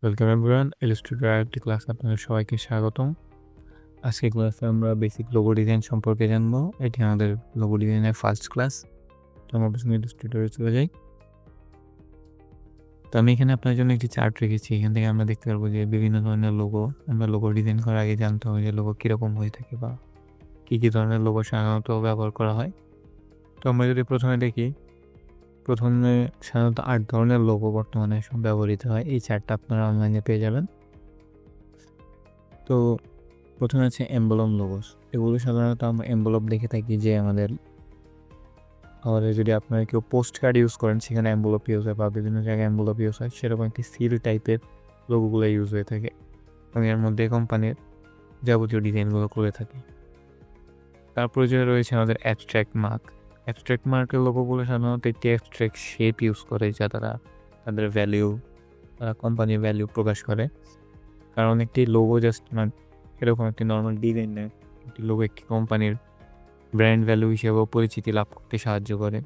Welcome everyone, Illustrator আরেকটি ক্লাসে আপনাদের সবাইকে স্বাগতম। আজকে ক্লাসে আমরা বেসিক লোগো ডিজাইন সম্পর্কে জানবো। এটি আমাদের লোগো ডিজাইনের ফার্স্ট ক্লাস। তো আমরা প্রথমে ইলাস্ট্রেটরে চলে যাই। তো আমি এখানে আপনার জন্য একটি চার্ট রেখেছি। এখান থেকে আমরা দেখতে পারবো যে বিভিন্ন ধরনের লোগো, আমরা লোগো ডিজাইন করার আগে জানতে হবে যে লোগো কীরকম হয়ে থাকে বা কী কী ধরনের লোগো সাধারণত ব্যবহার করা হয়। তো আমরা যদি প্রথমে দেখি, প্রথমে সাধারণত 8 ধরনের লোগো বর্তমানে ব্যবহৃত হয়। এই চার্টটা আপনারা অনলাইনে পেয়ে যাবেন। তো প্রথমে আছে এমব্লম লোগোস। এগুলো সাধারণত আমরা এমব্লম দেখে থাকি যে আমাদের যদি আপনারা কেউ পোস্ট কার্ড ইউজ করেন সেখানে এমব্লপ ইউজ হয় বা বিভিন্ন জায়গায় এমব্লপ ইউজ হয়, সেরকম একটি সিল টাইপের লোগোগুলো ইউজ হয়ে থাকে। আমি এর মধ্যে কোম্পানির যাবতীয় ডিজাইনগুলো করে থাকি। তারপরে যে রয়েছে আমাদের অ্যাবস্ট্রাক্ট মার্ক। অ্যাবস্ট্রাক্ট মার্কের লোগোগুলো সাধারণত একটি অ্যাবস্ট্রাক্ট শেপ ইউজ করে, যা তারা তাদের ভ্যালিউ বা কোম্পানির ভ্যালিউ প্রকাশ করে। কারণ একটি লোগো জাস্ট এরকম একটি নর্মাল ডিজাইন নেয়, একটি লোগো একটি কোম্পানির ব্র্যান্ড ভ্যালু হিসেবেও পরিচিতি লাভ করতে সাহায্য করে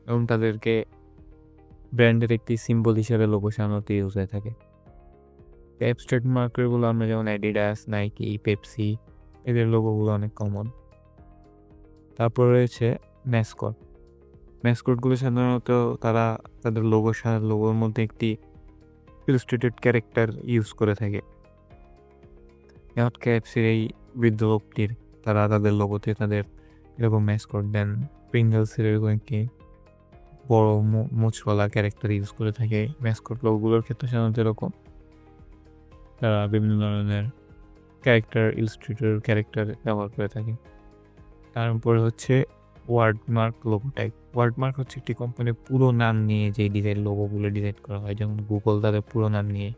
এবং তাদেরকে ব্র্যান্ডের একটি সিম্বল হিসেবে লোগো সাধারণত ইউজ হয়ে থাকে। অ্যাবস্ট্রাক্ট মার্কারগুলো আমরা যেমন অ্যাডিডাস, নাইকি, পেপসি, এদের লোগোগুলো অনেক কমন। তারপর রয়েছে ম্যাসকট। ম্যাসকটগুলো সাধারণত তারা তাদের লোগোর মধ্যে একটি ইলাস্ট্রেটেড ক্যারেক্টার ইউজ করে থাকে। যেমন কেএফসির এই বৃদ্ধ লোকটির তারা তাদের লোগোতে তাদের এরকম ম্যাসকট দেন। প্রিঙ্গলসের এরকম একটি বড় মুচওয়ালা ক্যারেক্টার ইউজ করে থাকে ম্যাসকট লোগোগুলোর ক্ষেত্রে। সাধারণত এরকম তারা বিভিন্ন ধরনের ইলাস্ট্রেটর ক্যারেক্টার ব্যবহার করে থাকে। তারপরে হচ্ছে ওয়ার্ডমার্ক লোগো টাইপ। ওয়ার্ডমার্ক হচ্ছে একটি কোম্পানির পুরো নাম নিয়ে যে ডিজাইন লোগোগুলো ডিজাইন করা হয়, যেমন গুগল তাদের পুরো নাম নিয়ে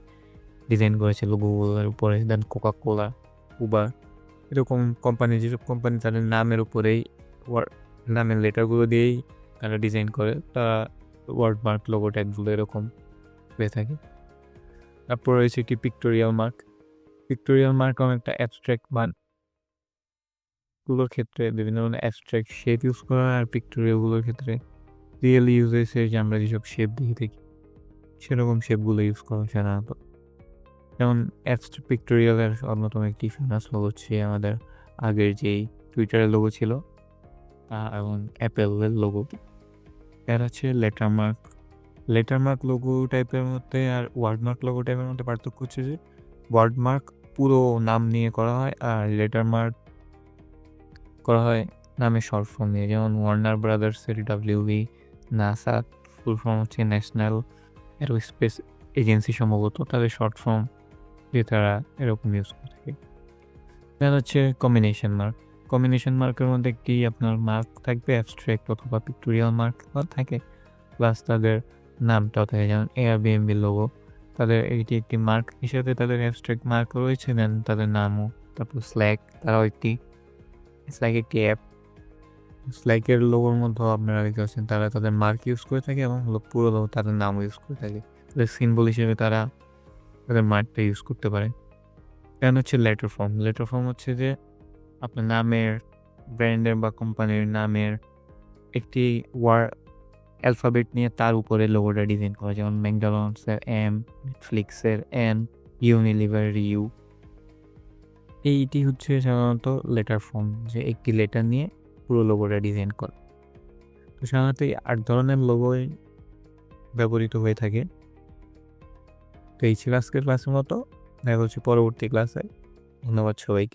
ডিজাইন করেছে লোগোগুলোর উপরে। দেন কোকাকোলা, উবার, এরকম কোম্পানি, যেসব কোম্পানি তাদের নামের উপরেই নামের লেটারগুলো দিয়েই তারা ডিজাইন করে, তারা ওয়ার্ডমার্ক লোগো টাইপগুলো এরকম হয়ে থাকে। তারপর রয়েছে একটি পিক্টোরিয়াল মার্ক। পিক্টোরিয়াল মার্ক একটা অ্যাবস্ট্রাক্ট গুলোর ক্ষেত্রে বিভিন্ন ধরনের অ্যাবস্ট্রাক্ট শেপ ইউজ করা হয়, আর পিক্টোরিয়ালগুলোর ক্ষেত্রে রিয়েল ইউজ হয়েছে যে আমরা যেসব শেপ দেখে থাকি সেরকম শেপগুলো ইউজ করা সাধারণত। যেমন পিক্টোরিয়ালের অন্যতম একটি ফেমাস লোগো হচ্ছে আমাদের আগের যেই টুইটারের লোগো ছিল এবং অ্যাপেলের লোগো। এর হচ্ছে লেটারমার্ক লোগো টাইপের মধ্যে আর ওয়ার্ডমার্ক লোগো টাইপের মধ্যে পার্থক্য হচ্ছে যে ওয়ার্ডমার্ক পুরো নাম নিয়ে করা হয় আর লেটারমার্ক করা হয় নামের শর্ট ফর্ম নিয়ে। যেমন ওয়ার্নার ব্রাদার্সের WB, নাসা ফুল ফর্ম হচ্ছে ন্যাশনাল এরোস্পেস এজেন্সি, সম্ভবত তাদের শর্ট ফর্ম দিয়ে তারা এরকম ইউজ করে থাকে। দেন হচ্ছে কম্বিনেশন মার্ক। কম্বিনেশন মার্কের মধ্যে একটি আপনার মার্ক থাকবে অ্যাবস্ট্রাক্ট অথবা পিক্টোরিয়াল মার্ক থাকে, প্লাস তাদের নামটাও থাকে। যেমন Airbnb লোগো, তাদের এইটি একটি মার্ক হিসেবে তাদের অ্যাবস্ট্রাক্ট মার্ক রয়েছে। দেন তাদের নামও। তারপর স্ল্যাক, তারাও একটি অ্যাপ। স্ল্যাকের লোগোর মধ্যেও আপনারা দেখতে পাচ্ছেন তারা তাদের মার্ক ইউজ করে থাকে এবং পুরো লোগো তাদের নামও ইউজ করে থাকে। তাদের সিম্বল হিসেবে তারা তাদের মার্কটা ইউজ করতে পারে। দেন হচ্ছে লেটার ফর্ম হচ্ছে যে আপনার নামের, ব্র্যান্ডের বা কোম্পানির নামের একটি অ্যালফাবেট নিয়ে তার উপরে লোগোটা ডিজাইন করা। যেমন ম্যাকডোনাল্ডসের M, নেটফ্লিক্সের N, ইউনিলিভার U। এইটি হচ্ছে সাধারণত লেটার ফর্ম, যে একটি লেটার নিয়ে পুরো লোগোটা ডিজাইন করে। তো সাধারণত এই 8 ধরনের লোগোই ব্যবহৃত হয়ে থাকে। তো এই ছিল আজকের ক্লাসের মতো। দেখা হচ্ছে পরবর্তী ক্লাসে। ধন্যবাদ সবাইকে।